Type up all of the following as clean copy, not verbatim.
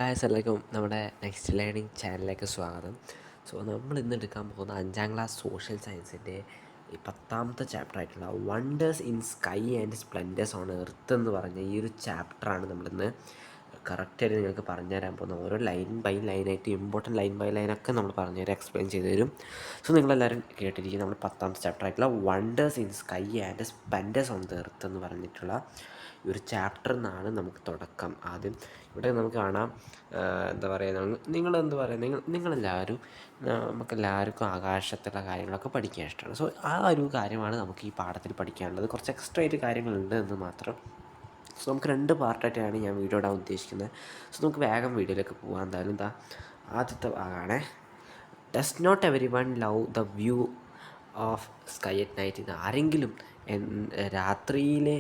എല്ലാവർക്കും നമ്മുടെ next learning ചാനലിലേക്ക് സ്വാഗതം. നമ്മൾ ഇന്ന് എടുക്കാൻ പോകുന്ന 5ാം ക്ലാസ് സോഷ്യൽ സയൻസിൻ്റെ ഈ 10ാമത്തെ ചാപ്റ്റർ ആയിട്ടുള്ള wonders in sky and splendours on earth എന്ന് പറഞ്ഞ ഈ ഒരു ചാപ്റ്ററാണ് നമ്മളിന്ന് കറക്റ്റായിട്ട് നിങ്ങൾക്ക് പറഞ്ഞുതരാൻ പോകുന്നത്. ഓരോ ലൈൻ ബൈ ലൈനായിട്ട് ഇമ്പോർട്ടൻറ്റ് ലൈൻ ബൈ ലൈനൊക്കെ നമ്മൾ പറഞ്ഞുതരും, എക്സ്പ്ലെയിൻ ചെയ്തു തരും. നിങ്ങളെല്ലാവരും കേട്ടിരിക്കും നമ്മൾ 10ാമത്തെ ചാപ്റ്റർ ആയിട്ടുള്ള wonders in sky and splendours on the earth എന്ന് പറഞ്ഞിട്ടുള്ള ഈ ഒരു ചാപ്റ്ററിൽ നിന്നാണ് നമുക്ക് തുടക്കം. ആദ്യം ഇവിടെ നമുക്ക് കാണാം, എന്താ പറയുക, നിങ്ങളെന്ത് പറയുക, നിങ്ങളെല്ലാവരും നമുക്കെല്ലാവർക്കും ആകാശത്തുള്ള കാര്യങ്ങളൊക്കെ പഠിക്കാൻ ഇഷ്ടമാണ്. ആ ഒരു കാര്യമാണ് നമുക്ക് ഈ പാഠത്തിൽ പഠിക്കാനുള്ളത്. കുറച്ച് എക്സ്ട്രാ ആയിട്ട് കാര്യങ്ങളുണ്ട് എന്ന് മാത്രം. നമുക്ക് 2 പാർട്ടായിട്ടാണ് ഞാൻ വീഡിയോ ഇടാൻ ഉദ്ദേശിക്കുന്നത്. നമുക്ക് വേഗം വീഡിയോയിലേക്ക് പോകാം. എന്തായാലും ആദ്യത്തെ ഭാഗമാണ് does not every one love the view of sky at night. ആരെങ്കിലും രാത്രിയിലെ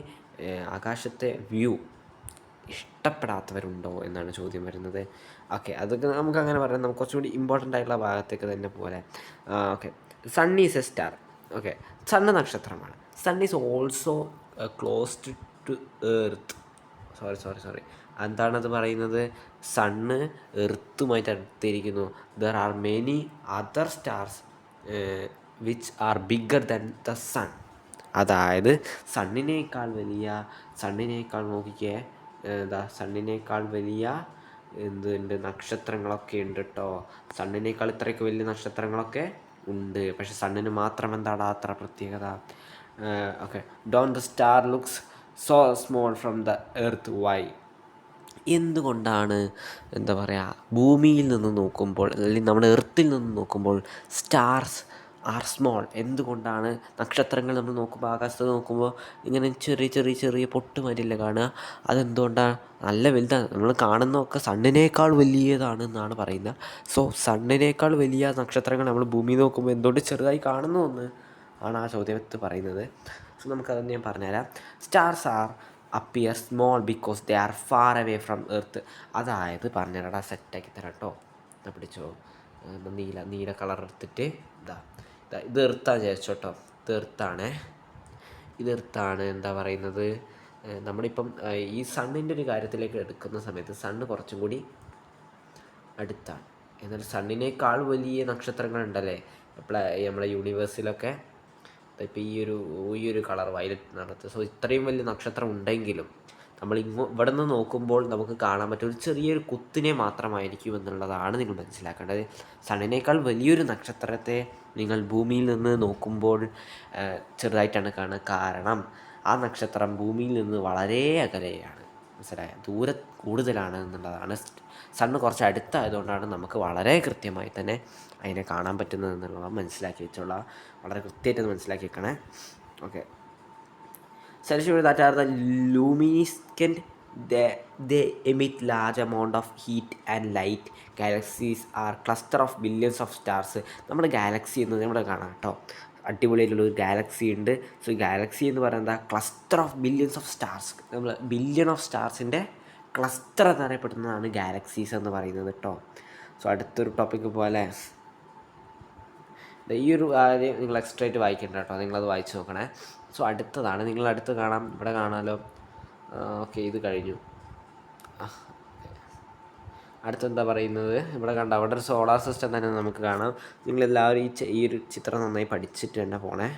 ആകാശത്തെ വ്യൂ ഇഷ്ടപ്പെടാത്തവരുണ്ടോ എന്നാണ് ചോദ്യം വരുന്നത്. ഓക്കെ, അതൊക്കെ നമുക്കങ്ങനെ പറയാം. നമുക്ക് കുറച്ചുകൂടി ഇമ്പോർട്ടൻ്റ് ആയിട്ടുള്ള ഭാഗത്തേക്ക് തന്നെ പോലെ. Okay, sun is a star. Okay, sun നക്ഷത്രമാണ്. Sun is also closed to earth. Sorry എന്താണത് പറയുന്നത്? സണ്ണ് എർത്തുമായിട്ട് അടുത്തിരിക്കുന്നു. There are many other stars which are bigger than the sun. അതായത് സണ്ണിനേക്കാൾ നോക്കിക്കേ, സണ്ണിനേക്കാൾ വലിയ എന്തുണ്ട്, നക്ഷത്രങ്ങളൊക്കെ ഉണ്ട് കേട്ടോ. സണ്ണിനേക്കാൾ ഇത്രയൊക്കെ വലിയ നക്ഷത്രങ്ങളൊക്കെ ഉണ്ട്. പക്ഷെ സണ്ണിന് മാത്രം എന്താണ് അത്ര പ്രത്യേകത? Okay, don't the star looks so small from the earth. Why? എന്തുകൊണ്ടാണ് എന്താ പറയുക, ഭൂമിയിൽ നിന്ന് നോക്കുമ്പോൾ അല്ലെങ്കിൽ നമ്മുടെ എർത്തിൽ നിന്ന് നോക്കുമ്പോൾ സ്റ്റാർസ് ആർ സ്മോൾ? എന്തുകൊണ്ടാണ് നക്ഷത്രങ്ങൾ നമ്മൾ നോക്കുമ്പോൾ, ആകാശത്ത് നോക്കുമ്പോൾ ഇങ്ങനെ ചെറിയ പൊട്ട് മാതിരിയല്ലേ കാണുക? അതെന്തുകൊണ്ടാണ്? നല്ല വലുതാണ്. നമ്മൾ കാണുന്നതൊക്കെ സണ്ണിനേക്കാൾ വലിയതാണ് എന്നാണ് പറയുന്നത്. സണ്ണിനേക്കാൾ വലിയ നക്ഷത്രങ്ങൾ നമ്മൾ ഭൂമിയിൽ നോക്കുമ്പോൾ എന്തുകൊണ്ട് ചെറുതായി കാണുന്നു എന്ന് ആണ് ആ ചോദ്യത്തിൽ പറയുന്നത്. നമുക്കതൊന്ന് ഞാൻ പറഞ്ഞുതരാം. Stars R appear small because they are far away from earth. അതായത് പറഞ്ഞുതരാടാ, സെറ്റാക്കി തരാം കേട്ടോ. പിടിച്ചോ, നീല കളർ എടുത്തിട്ട് ഇത് എർത്താണ് വിചാരിച്ചോട്ടോ. ഇത് എർത്താണ്. എന്താ പറയുന്നത്, നമ്മളിപ്പം ഈ സണ്ണിൻ്റെ ഒരു കാര്യത്തിലേക്ക് എടുക്കുന്ന സമയത്ത് സണ്ണ് കുറച്ചും കൂടി അടുത്താണ്. എന്നാൽ സണ്ണിനേക്കാൾ വലിയ നക്ഷത്രങ്ങളുണ്ടല്ലേ നമ്മളെ യൂണിവേഴ്സിലൊക്കെ. ഇപ്പോൾ ഈ ഒരു കളർ വയലറ്റ് നിറത്ത്. ഇത്രയും വലിയ നക്ഷത്രം ഉണ്ടെങ്കിലും നമ്മൾ ഇവിടെ നിന്ന് നോക്കുമ്പോൾ നമുക്ക് കാണാൻ പറ്റും ഒരു ചെറിയൊരു കുത്തിനെ മാത്രമായിരിക്കും എന്നുള്ളതാണ് നിങ്ങൾ മനസ്സിലാക്കേണ്ടത്. സണ്ണിനേക്കാൾ വലിയൊരു നക്ഷത്രത്തെ നിങ്ങൾ ഭൂമിയിൽ നിന്ന് നോക്കുമ്പോൾ ചെറുതായിട്ടാണ് കാണുക. കാരണം ആ നക്ഷത്രം ഭൂമിയിൽ നിന്ന് വളരെ അകലെയാണ്. മനസ്സിലായ ദൂരം കൂടുതലാണ് എന്നുള്ളതാണ്. സണ്ണ് കുറച്ച് അടുത്തായതുകൊണ്ടാണ് നമുക്ക് വളരെ കൃത്യമായി തന്നെ അതിനെ കാണാൻ പറ്റുന്നത് എന്നുള്ളത് മനസ്സിലാക്കി വെച്ചുള്ള, വളരെ കൃത്യമായിട്ട് മനസ്സിലാക്കി വെക്കണേ. Okay, celestial that are the luminescent, they emit large amount of heat and light. Galaxies are cluster of billions of stars. നമ്മുടെ ഗാലക്സി എന്ന് നമ്മുടെ കാണാം കേട്ടോ. അടിപൊളിയായിട്ടുള്ളൊരു ഗാലക്സി ഉണ്ട്. ഗാലക്സി എന്ന് പറയുന്നത് cluster of billions of stars. നമ്മൾ ബില്യൺ ഓഫ് സ്റ്റാർസിൻ്റെ ക്ലസ്റ്റർ എന്നറിയപ്പെടുന്നതാണ് ഗാലക്സീസ് എന്ന് പറയുന്നത് കേട്ടോ. അടുത്തൊരു ടോപ്പിക്ക് പോലെ ഈ ഒരു കാര്യം നിങ്ങൾ എക്സ്ട്രാ ആയിട്ട് വായിക്കേണ്ട കേട്ടോ. നിങ്ങളത് വായിച്ച് നോക്കണേ. അടുത്തതാണ്, നിങ്ങൾ അടുത്ത് കാണാം, ഇവിടെ കാണാമല്ലോ. ഓക്കെ, ഇത് കഴിഞ്ഞു. അടുത്തെന്താ പറയുന്നത്, ഇവിടെ കണ്ട അവിടെ ഒരു സോളാർ സിസ്റ്റം തന്നെ നമുക്ക് കാണാം. നിങ്ങളെല്ലാവരും ഈ ഒരു ചിത്രം നന്നായി പഠിച്ചിട്ട് തന്നെ പോണേ.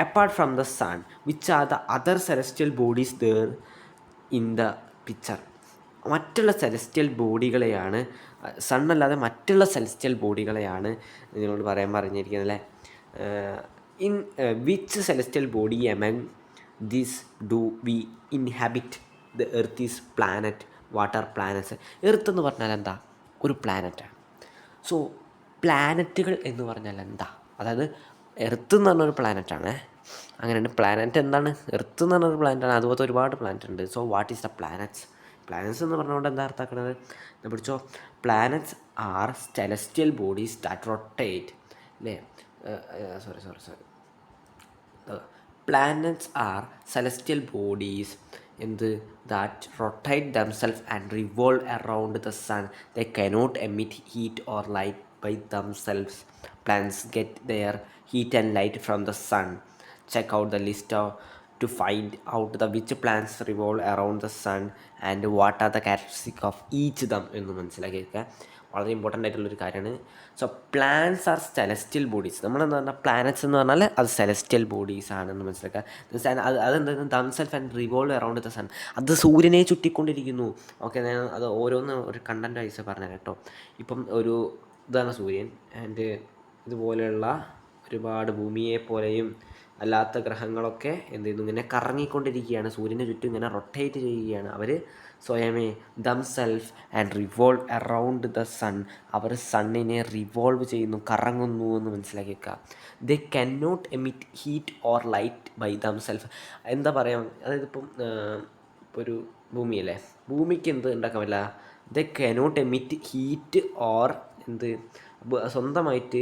Apart from the sun which are the other celestial bodies there in the picture. മറ്റുള്ള സെലസ്റ്റിയൽ ബോഡികളെയാണ്, സണ്ണല്ലാതെ മറ്റുള്ള സെലസ്റ്റിയൽ ബോഡികളെയാണ് നിങ്ങളോട് പറഞ്ഞിരിക്കുന്നത് അല്ലേ. In which celestial body among this do we inhabit the earth is planet. Water planets. Earth എന്ന് പറഞ്ഞാൽ എന്താ? ഒരു പ്ലാനറ്റാണ്. പ്ലാനറ്റുകൾ എന്ന് പറഞ്ഞാൽ എന്താ? അതായത് എർത്ത് എന്ന് പറഞ്ഞൊരു പ്ലാനറ്റാണ്. അങ്ങനെയാണ്. പ്ലാനറ്റ് എന്താണ്? എർത്ത് എന്ന് പറഞ്ഞൊരു പ്ലാനറ്റാണ്. അതുപോലത്തെ ഒരുപാട് പ്ലാനറ്റ് ഉണ്ട്. What is the planets? Planets എന്ന് പറഞ്ഞുകൊണ്ട് എന്താ അർത്ഥമാക്കുന്നത്? പിടിച്ചോ, planets are celestial bodies that rotate അല്ലേ. Sorry planets are celestial bodies that rotate themselves and revolve around the sun. They cannot emit heat or light by themselves. Planets get their heat and light from the sun. Check out the list to find out the which planets revolve around the sun and what are the characteristics of each them എന്ന് മനസ്സിലാക്കിയിരിക്കുക. വളരെ important ആയിട്ടുള്ളൊരു കാര്യമാണ്. So planets are celestial bodies. നമ്മളെന്ന് പറഞ്ഞാൽ planets എന്ന് പറഞ്ഞാൽ അത് celestial bodies ആണെന്ന് മനസ്സിലാക്കുക. അതെന്തായിരുന്നു themself and revolve around the sun. അത് സൂര്യനെ ചുറ്റിക്കൊണ്ടിരിക്കുന്നു. ഓക്കെ, ഞാൻ അത് ഓരോന്ന് ഒരു കണ്ടൻറ്റ് വൈസ് പറഞ്ഞുതരാം കേട്ടോ. ഇപ്പം ഒരു ഇതാണ് സൂര്യൻ ആൻഡ് ഇതുപോലെയുള്ള ഒരുപാട് ഭൂമിയെ പോലെയും അല്ലാത്ത ഗ്രഹങ്ങളൊക്കെ എന്ത് ചെയ്യുന്നു, ഇങ്ങനെ കറങ്ങിക്കൊണ്ടിരിക്കുകയാണ്, സൂര്യന് ചുറ്റും ഇങ്ങനെ റൊട്ടേറ്റ് ചെയ്യുകയാണ്. അവർ സ്വയമേ themself and revolve around the sun. അവർ സണ്ണിനെ റിവോൾവ് ചെയ്യുന്നു, കറങ്ങുന്നു എന്ന് മനസ്സിലാക്കി വെക്കുക. They can not emit heat or light by themself. എന്താ പറയുക, അതായത് ഇപ്പം ഇപ്പോൾ ഒരു ഭൂമിയല്ലേ, ഭൂമിക്ക് എന്ത് ഉണ്ടാക്കാൻ പറ്റില്ല, they cannot emit heat or എന്ത് സ്വന്തമായിട്ട്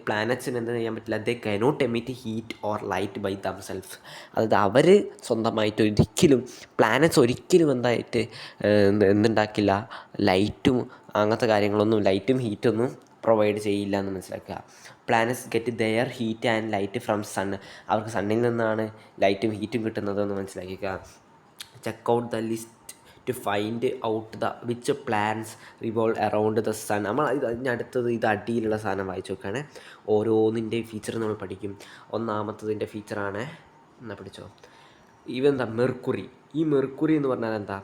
പ്ലാനറ്റ്സിന് എന്ത് ചെയ്യാൻ പറ്റില്ല, they cannot emit heat or light by themselves. അതായത് അവർ സ്വന്തമായിട്ട് ഒരിക്കലും പ്ലാനറ്റ്സ് ഒരിക്കലും എന്തായിട്ട് എന്തുണ്ടാക്കില്ല, ലൈറ്റും അങ്ങനത്തെ കാര്യങ്ങളൊന്നും, ലൈറ്റും ഹീറ്റൊന്നും പ്രൊവൈഡ് ചെയ്യില്ല എന്ന് മനസ്സിലാക്കുക. Planets get their heat and light from sun. അവർക്ക് സണ്ണിൽ നിന്നാണ് ലൈറ്റും ഹീറ്റും കിട്ടുന്നതെന്ന് മനസ്സിലാക്കുക. Check out the list to find out the which planets revolve around the sun. നമ്മൾ അതിനടുത്തത് ഇത് അടിയിലുള്ള സാധനം വായിച്ചു നോക്കുകയാണ്. ഓരോന്നിൻ്റെ ഫീച്ചർ നമ്മൾ പഠിക്കും. ഒന്നാമത്തതിൻ്റെ ഫീച്ചറാണ്, എന്നാ പഠിച്ചോ, ഈവൻ ദ മെർക്കുറി. ഈ മെർക്കുറി എന്ന് പറഞ്ഞാൽ എന്താ,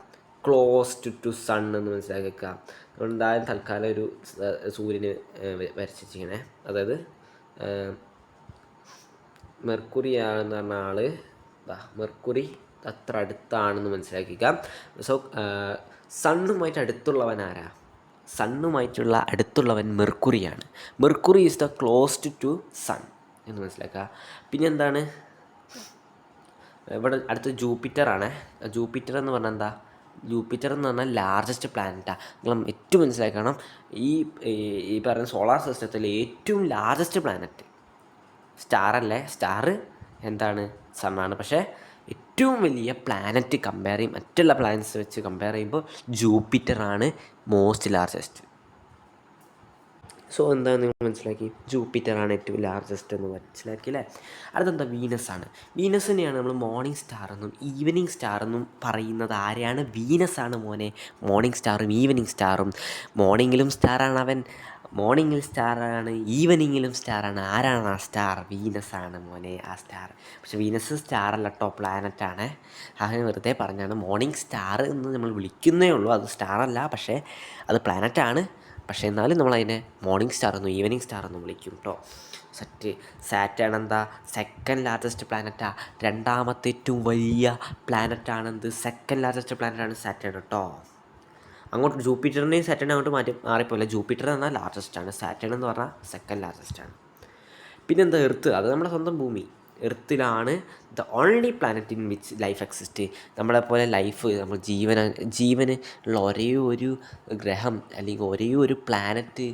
ക്ലോസ്ഡ് ടു സൺ എന്ന് മനസ്സിലാക്കി വെക്കുക. എന്തായാലും തൽക്കാലം ഒരു സൂര്യന് വരച്ചിരിക്കണേ. അതായത് മെർക്കുറി ആണെന്ന് പറഞ്ഞ ആൾ മെർക്കുറി അത്ര അടുത്താണെന്ന് മനസ്സിലാക്കിക്കുക. സോ സണ്ണുമായിട്ട് അടുത്തുള്ളവൻ ആരാ, സണ്ണുമായിട്ടുള്ള അടുത്തുള്ളവൻ മെർക്കുറിയാണ്. Mercury is the closed to sun എന്ന് മനസ്സിലാക്കുക. പിന്നെ എന്താണ്, ഇവിടെ അടുത്ത് ജൂപ്പിറ്ററാണ്. ജൂപ്പിറ്റർ എന്ന് പറഞ്ഞാൽ എന്താ, ജൂപ്പിറ്റർ എന്ന് പറഞ്ഞാൽ ലാർജസ്റ്റ് പ്ലാനറ്റാണ്. നിങ്ങൾ ഏറ്റവും മനസ്സിലാക്കണം, ഈ പറയുന്ന സോളാർ സിസ്റ്റത്തിലെ ഏറ്റവും ലാർജസ്റ്റ് പ്ലാനറ്റ് സ്റ്റാറല്ലേ, സ്റ്റാർ എന്താണ്, സണ്ണാണ്. പക്ഷേ ഏറ്റവും വലിയ പ്ലാനറ്റ് കമ്പയർ ചെയ്യും, മറ്റുള്ള പ്ലാനറ്റ്സ് വെച്ച് കമ്പയർ ചെയ്യുമ്പോൾ ജൂപ്പിറ്ററാണ് മോസ്റ്റ് ലാർജസ്റ്റ്. സോ എന്താണ് നിങ്ങൾ മനസ്സിലാക്കി, ജൂപ്പിറ്ററാണ് ഏറ്റവും ലാർജസ്റ്റ് എന്ന് മനസ്സിലാക്കി അല്ലേ. അടുത്തെന്താ, വീനസാണ്. വീനസിനെയാണ് നമ്മൾ മോർണിംഗ് സ്റ്റാർ എന്നും ഈവനിങ് സ്റ്റാർ എന്നും പറയുന്നത്. ആരെയാണ്, വീനസാണ് മോനെ മോർണിംഗ് സ്റ്റാറും ഈവനിങ് സ്റ്റാറും. മോർണിംഗിലും സ്റ്റാറാണ് അവൻ, മോർണിംഗിൽ സ്റ്റാറാണ്, ഈവനിങ്ങിലും സ്റ്റാറാണ്. ആരാണ് ആ സ്റ്റാർ, വീനസാണ് മോനെ ആ സ്റ്റാർ. പക്ഷെ വീനസ് സ്റ്റാറല്ല കേട്ടോ, പ്ലാനറ്റാണ്. അങ്ങനെ വെറുതെ പറഞ്ഞാണ്. മോർണിംഗ് സ്റ്റാർ എന്ന് നമ്മൾ വിളിക്കുന്നേ ഉള്ളൂ, അത് സ്റ്റാറല്ല, പക്ഷേ അത് പ്ലാനറ്റാണ്. പക്ഷേ എന്നാലും നമ്മളതിനെ മോർണിംഗ് സ്റ്റാർ എന്നും ഈവനിങ് സ്റ്റാർ എന്നും വിളിക്കും കേട്ടോ. സാറ്റേൺ എന്താ, സെക്കൻഡ് ലാർജസ്റ്റ് പ്ലാനറ്റാണ്. രണ്ടാമത്തെ ഏറ്റവും വലിയ പ്ലാനറ്റാണെന്ത്, സെക്കൻഡ് ലാർജസ്റ്റ് പ്ലാനറ്റാണ് സാറ്റേൺ കേട്ടോ. അങ്ങോട്ട് ജൂപ്പിറ്ററിനെയും സാറ്റേൺ അങ്ങോട്ട് മാറിപ്പോലെ. ജൂപ്പിറ്റർ എന്നാൽ ലാർജസ്റ്റ് ആണ്, സാറ്റേൺ എന്ന് പറഞ്ഞാൽ സെക്കൻഡ് ലാർജസ്റ്റ് ആണ്. പിന്നെന്താ, എർത്ത്. അത് നമ്മുടെ സ്വന്തം ഭൂമി. എർത്തിലാണ് the only planet in which life exist. നമ്മളെപ്പോലെ ലൈഫ്, നമ്മൾ ജീവന് ഉള്ള ഒരേ ഒരു ഗ്രഹം അല്ലെങ്കിൽ ഒരേ ഒരു പ്ലാനറ്റ്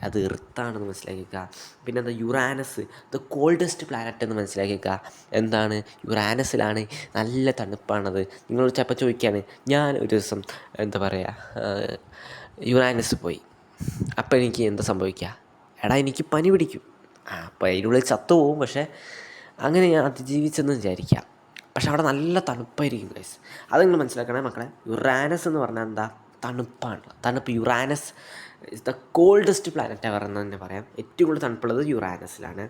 അത് എർത്താണെന്ന് മനസ്സിലാക്കിക്കുക. പിന്നെ എന്താ, യുറാനസ് ദ കോൾഡസ്റ്റ് പ്ലാനറ്റ് എന്ന് മനസ്സിലാക്കിക്കുക. എന്താണ്, യുറാനസിലാണ് നല്ല തണുപ്പാണത്. നിങ്ങൾ ചിലപ്പോൾ ചോദിക്കുകയാണ്, ഞാൻ ഒരു ദിവസം എന്താ പറയുക യുറാനസ് പോയി, അപ്പോൾ എനിക്ക് എന്താ സംഭവിക്കുക, എടാ എനിക്ക് പനി പിടിക്കും. അപ്പോൾ അതിനുള്ളിൽ ചത്തുപോകും. പക്ഷേ അങ്ങനെ ഞാൻ അതിജീവിച്ചെന്ന് വിചാരിക്കാം. പക്ഷെ അവിടെ നല്ല തണുപ്പായിരിക്കും ഗൈസ്. അത് നിങ്ങൾ മനസ്സിലാക്കണേ മക്കളെ. യുറാനസ് എന്ന് പറഞ്ഞാൽ എന്താ, തണുപ്പാണ്. തണുപ്പ്. Uranus is the coldest planet എന്ന് തന്നെ പറയാം. ഏറ്റവും കൂടുതൽ തണുപ്പുള്ളത് യുറാനസിലാണ്.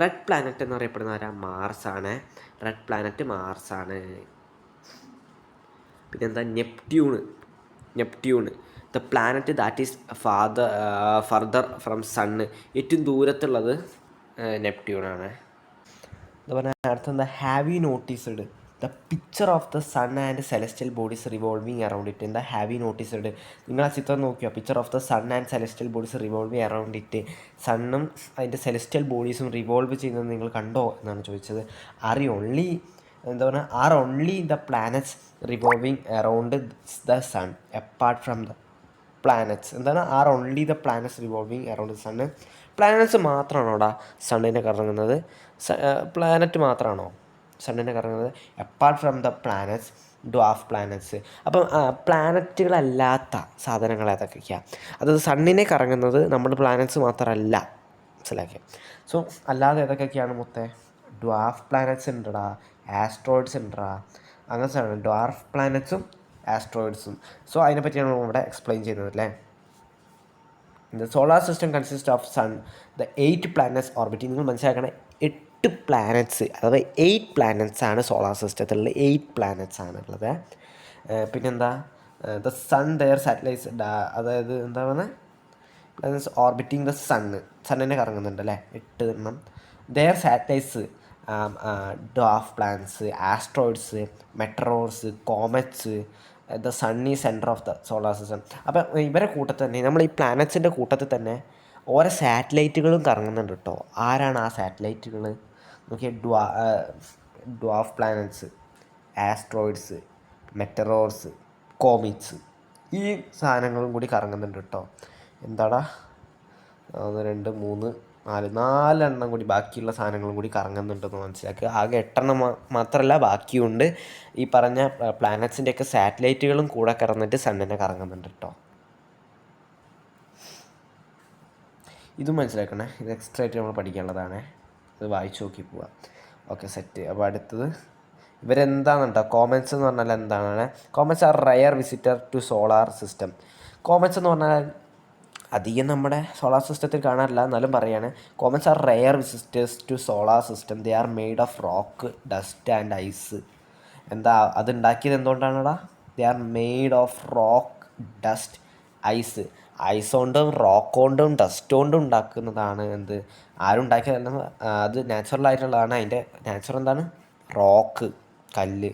റെഡ് പ്ലാനറ്റ് എന്ന് പറയപ്പെടുന്ന ആരാ, മാർസാണ്. റെഡ് പ്ലാനറ്റ് മാർസാണ്. പിന്നെന്താ, Neptune the planet that is farther from sun. ഏറ്റവും ദൂരത്തുള്ളത് നെപ്റ്റ്യൂണാണ്. എന്താ പറഞ്ഞാൽ അടുത്തെന്താ, have you noticed the picture of the sun and celestial bodies revolving around it. എന്താ ഹാവ് യു നോട്ടീസ്ഡ്, നിങ്ങൾ ആ ചിത്രം നോക്കിയോ, picture of the sun and celestial bodies revolving around it. സണ്ണും അതിൻ്റെ സെലസ്റ്റിയൽ ബോഡീസും റിവോൾവ് ചെയ്യുന്നത് നിങ്ങൾ കണ്ടോ എന്നാണ് ചോദിച്ചത്. Are only the planets revolving around the sun apart from the planets. എന്താണ്, are only the planets revolving around the sun. Planets മാത്രമാണോടാ സണ്ണിനെ കറങ്ങുന്നത്, പ്ലാനറ്റ് മാത്രമാണോ സണ്ണിനെ കറങ്ങുന്നത്? Apart from the planets dwarf planets. അപ്പം പ്ലാനറ്റുകളല്ലാത്ത സാധനങ്ങൾ ഏതൊക്കെയാണ്? അതായത് സണ്ണിനെ കറങ്ങുന്നത് നമ്മുടെ പ്ലാനറ്റ്സ് മാത്രമല്ല, മനസ്സിലാക്കിയ. സോ അല്ലാതെ ഏതൊക്കെയാണ് മുത്തേ? ഡ്വാർഫ് പ്ലാനറ്റ്സ് ഉണ്ടടാ. ആസ്ട്രോയിഡ്സ് ഉണ്ടാ, അങ്ങനത്തെ സാധനം ഡ്വാർഫ് പ്ലാനറ്റ്സും ആസ്ട്രോയിഡ്സും. സോ അതിനെപ്പറ്റിയാണ് ഇവിടെ എക്സ്പ്ലെയിൻ ചെയ്യുന്നത് അല്ലേ. The solar system consists of sun, the 8 planets orbiting. നിങ്ങൾ മനസ്സിലാക്കണേ 8 പ്ലാനറ്റ്സ് അഥവാ 8 പ്ലാനറ്റ്സ് ആണ് സോളാർ സിസ്റ്റത്തിലുള്ള 8 പ്ലാനറ്റ്സ് ആണുള്ളത്. പിന്നെന്താ ദ സൺ ദെയർ സാറ്റലൈറ്റ്സ്, അതായത് എന്താ പറയുന്നത്, പ്ലാനറ്റ്സ് ഓർബിറ്റിംഗ് ദ സണ്ണിനെ കറങ്ങുന്നുണ്ട് അല്ലേ 8 എണ്ണം. There satellites dwarf planets, asteroids, meteors, comets. The sun ഈ centre of the solar system. അപ്പം ഇവരെ കൂട്ടത്തിൽ തന്നെ നമ്മൾ ഈ പ്ലാനറ്റ്സിൻ്റെ കൂട്ടത്തിൽ തന്നെ ഓരോ സാറ്റലൈറ്റുകളും കറങ്ങുന്നുണ്ട് കേട്ടോ. ആരാണ് ആ സാറ്റലൈറ്റുകൾ നോക്കിയാൽ ഡ്വാർഫ് പ്ലാനറ്റ്സ്, ആസ്ട്രോയിഡ്സ്, മെറ്ററോർസ്, കോമിറ്റ്സ്, ഈ സാധനങ്ങളും കൂടി കറങ്ങുന്നുണ്ട് കേട്ടോ. എന്താടാ 1 2 3 4 4 കൂടി ബാക്കിയുള്ള സാധനങ്ങളും കൂടി കറങ്ങുന്നുണ്ടെന്ന് മനസ്സിലാക്കുക. ആകെ 8 മാത്രമല്ല ബാക്കിയുണ്ട്. ഈ പറഞ്ഞ പ്ലാനറ്റ്സിൻ്റെയൊക്കെ സാറ്റലൈറ്റുകളും കൂടെ കറന്നിട്ട് സണ്ണിനെ കറങ്ങുന്നുണ്ട് കേട്ടോ. ഇതും മനസ്സിലാക്കണേ, ഇത് എക്സ്ട്രാ ആയിട്ട് നമ്മൾ പഠിക്കാനുള്ളതാണ്. ഇത് വായിച്ചു നോക്കി പോവാം. Okay set. അപ്പോൾ അടുത്തത് ഇവരെന്താണ് കേട്ടോ. കോമറ്റ്സ് എന്ന് പറഞ്ഞാൽ എന്താണ്? Comets are rare visitor to solar system. Comets എന്ന് പറഞ്ഞാൽ അധികം നമ്മുടെ സോളാർ സിസ്റ്റത്തിൽ കാണാറില്ല, എന്നാലും പറയുകയാണ്. Comets are rare visitors to solar system. They are made of rock, dust and ice. എന്താ അതുണ്ടാക്കിയത് എന്തുകൊണ്ടാണെടാ? They are made of rock, dust, ice. Ice കൊണ്ടും റോക്ക് കൊണ്ടും ഡസ്റ്റ് കൊണ്ടും ഉണ്ടാക്കുന്നതാണ് എന്ത്, ആരും ഉണ്ടാക്കിയതല്ല, അത് നാച്ചുറലായിട്ടുള്ളതാണ്. അതിൻ്റെ നാച്ചുറൽ എന്താണ്? റോക്ക്, കല്ല്,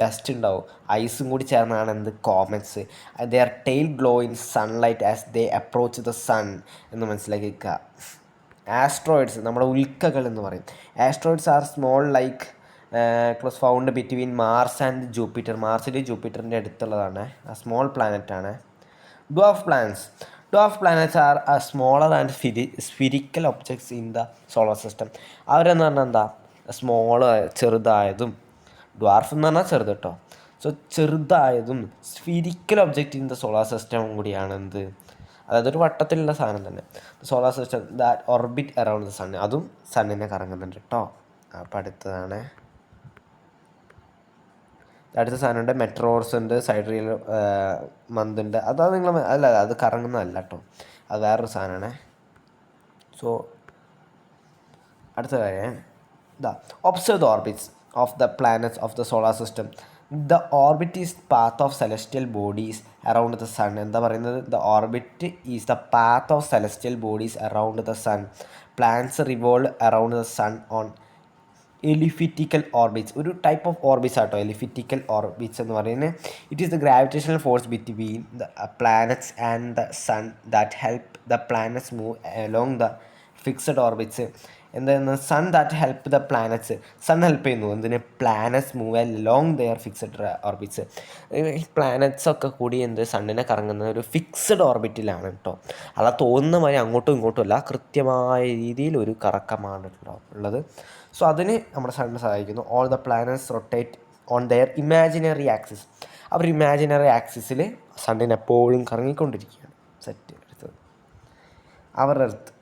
ഡസ്റ്റ് ഉണ്ടാവും, ഐസും കൂടി ചേർന്നാണ് എന്ത്, comets. Their tail glow in sunlight as they approach the sun എന്ന് മനസ്സിലാക്കിക്കുക. ആസ്ട്രോയിഡ്സ് നമ്മുടെ ഉൽക്കകൾ എന്ന് പറയും. Asteroids are small like close found between Mars and Jupiter. മാർസിൻ്റെ ജൂപ്പിറ്ററിൻ്റെ അടുത്തുള്ളതാണ്, സ്മോൾ പ്ലാനറ്റാണ്. Dwarf planets are smaller and spherical objects in the solar system. അവരെന്ന് പറഞ്ഞാൽ എന്താ, സ്മോൾ ചെറുതായതും, ഡ്വാർഫ് എന്ന് പറഞ്ഞാൽ ചെറുത് കേട്ടോ. സോ ചെറുതായതും spherical object in the solar system കൂടിയാണ് എന്ത്, അതായത് ഒരു വട്ടത്തിലുള്ള സാധനം തന്നെ. Solar system that orbit around the sun, അതും സണ്ണിനെ കറങ്ങുന്നുണ്ട് കേട്ടോ. അപ്പം അടുത്തതാണ് അടുത്ത സാധനമുണ്ട്, മെട്രോർസ് ഉണ്ട്, സൈഡ്രിയൽ മന്ത് ഉണ്ട്. അതാണ് നിങ്ങൾ അല്ല, അത് കറങ്ങുന്നതല്ല കേട്ടോ, അത് വേറൊരു സാധനമാണ്. സോ അടുത്ത കാര്യം ഇതാ, observe the orbits of the planets of the solar system. The orbit is path of celestial bodies around the sun. എന്താ പറയുന്നത്? The orbit is the path of celestial bodies around the sun. Planets revolve around the sun on elliptical orbits. ഒരു type of orbits ആട്ടോ elliptical orbits എന്ന് പറയുന്നത്. It is the gravitational force between the planets and the sun that help the planets move along the fixed orbits. എന്തായിരുന്നു? Sun that help the planets, sun help ചെയ്യുന്നു എന്തിന്, planets move along their fixed orbits. ഈ planets ഒക്കെ കൂടി എന്ത്, സണ്ണിനെ കറങ്ങുന്ന ഒരു fixed ഓർബിറ്റിലാണ് കേട്ടോ. അല്ല തോന്നുന്ന മാതിരി അങ്ങോട്ടും ഇങ്ങോട്ടും അല്ല, കൃത്യമായ രീതിയിൽ ഒരു കറക്കമാണ് ഉള്ളത്. സോ അതിന് നമ്മുടെ സണ്ണിനെ സഹായിക്കുന്നു. All the planets rotate on their imaginary axis. അവർ ഇമാജിനറി ആക്സിസിൽ സണ്ണിന് എപ്പോഴും കറങ്ങിക്കൊണ്ടിരിക്കുകയാണ്. സെറ്റ്. അടുത്തത് അവർ എർത്ത്.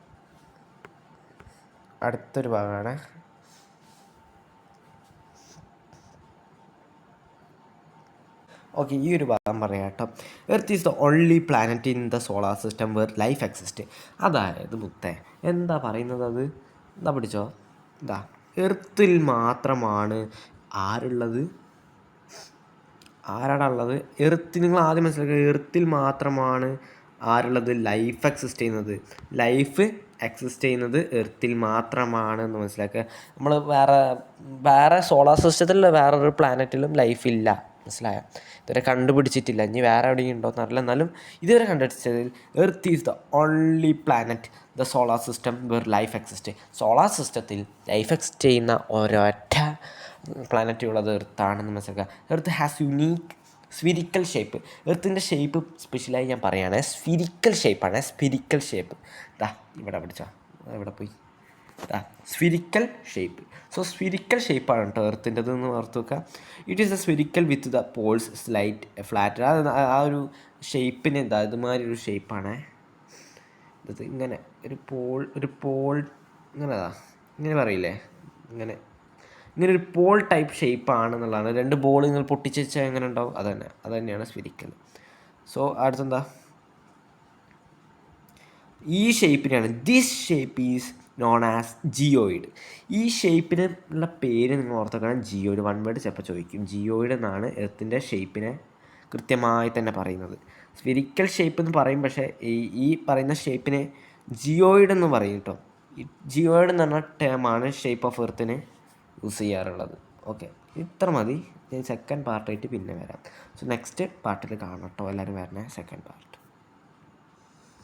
അടുത്തൊരു ഭാഗമാണ്. ഓക്കെ, ഈ ഒരു ഭാഗം പറയാം കേട്ടോ. Earth is the only planet in the solar system where life exist. അതായത് മുത്തേ എന്താ പറയുന്നത്, അത് എന്താ പിടിച്ചോ, എന്താ എർത്തിൽ മാത്രമാണ് ആരുള്ളത്, ആരാടാ ഉള്ളത്? എർത്ത്. നിങ്ങൾ ആദ്യം മനസ്സിലാക്കുക, എർത്തിൽ മാത്രമാണ് ആരുള്ളത്, ലൈഫ് എക്സിസ്റ്റ് ചെയ്യുന്നത്. ലൈഫ് എക്സിസ്റ്റ് ചെയ്യുന്നത് എർത്തിൽ മാത്രമാണ് എന്ന് മനസ്സിലാക്കുക. നമ്മൾ വേറെ സോളാർ സിസ്റ്റത്തിലുള്ള വേറൊരു പ്ലാനറ്റിലും ലൈഫില്ല, മനസ്സിലായോ? ഇതുവരെ കണ്ടുപിടിച്ചിട്ടില്ല. ഇനി വേറെ എവിടെയും ഉണ്ടോയെന്ന് അറിയില്ല, എന്നാലും ഇതുവരെ കണ്ടുപിടിച്ചതിൽ Earth is the only planet the solar system where life exist. Solar സിസ്റ്റത്തിൽ ലൈഫ് എക്സിസ്റ്റ് ചെയ്യുന്ന ഒരൊറ്റ പ്ലാനറ്റുള്ളത് എർത്താണെന്ന് മനസ്സിലാക്കുക. Earth has unique spherical shape. എർത്തിൻ്റെ ഷേപ്പ് സ്പെഷ്യലായി ഞാൻ പറയുകയാണ്, സ്ഫിരിക്കൽ ഷേപ്പാണ്. സ്ഫിരിക്കൽ ഷേപ്പ് ദാ ഇവിടെ പിടിച്ചോ, ഇവിടെ പോയി ദാ സ്ഫിരിക്കൽ ഷേപ്പ്. സോ സ്ഫിരിക്കൽ ഷേപ്പാണ് കേട്ടോ എർത്തിൻ്റെത് എന്ന് ഓർത്ത് വെക്കുക. It is a spherical with the poles slight flat. ആ ഒരു ഷേപ്പിന് എന്താ ഇതുമാതിരി ഒരു ഷേപ്പാണ്. ഇത് ഇങ്ങനെ ഒരു പോൾ ഇങ്ങനെ ഇങ്ങനെ പറയില്ലേ, ഇങ്ങനെ ഇങ്ങനെ ഒരു ബോൾ ടൈപ്പ് ഷേപ്പാണെന്നുള്ളതാണ്. 2 ബോൾ നിങ്ങൾ പൊട്ടിച്ച് വെച്ചാൽ എങ്ങനെ ഉണ്ടാവും, അത് തന്നെയാണ് സ്ഫിരിക്കൽ. സോ അടുത്തെന്താ, ഈ ഷേപ്പിനെയാണ്, this shape is known as geoid. ഈ ഷേപ്പിന് ഉള്ള പേര് നിങ്ങൾ ഓർത്തേക്കണം, ജിയോയിഡ്. 1 വേർഡ് ചിലപ്പോൾ ചോദിക്കും. ജിയോയിഡ് എന്നാണ് എർത്തിൻ്റെ ഷേപ്പിനെ കൃത്യമായി തന്നെ പറയുന്നത്. സ്ഫിരിക്കൽ ഷേപ്പ് എന്ന് പറയും, പക്ഷേ ഈ പറയുന്ന ഷേപ്പിനെ ജിയോയിഡ് എന്ന് പറയും കേട്ടോ. ഈ ജിയോയിഡ് എന്ന് പറഞ്ഞ ടേമാണ് ഷേപ്പ് ഓഫ് എർത്തിന് യൂസ് ചെയ്യാറുള്ളത്. ഓക്കെ, ഇത്ര മതി. ഞാൻ സെക്കൻഡ് പാർട്ടായിട്ട് പിന്നെ വരാം. സോ നെക്സ്റ്റ് പാർട്ടിൽ കാണാം കേട്ടോ, എല്ലാവരും വരണേ സെക്കൻഡ് പാർട്ട്.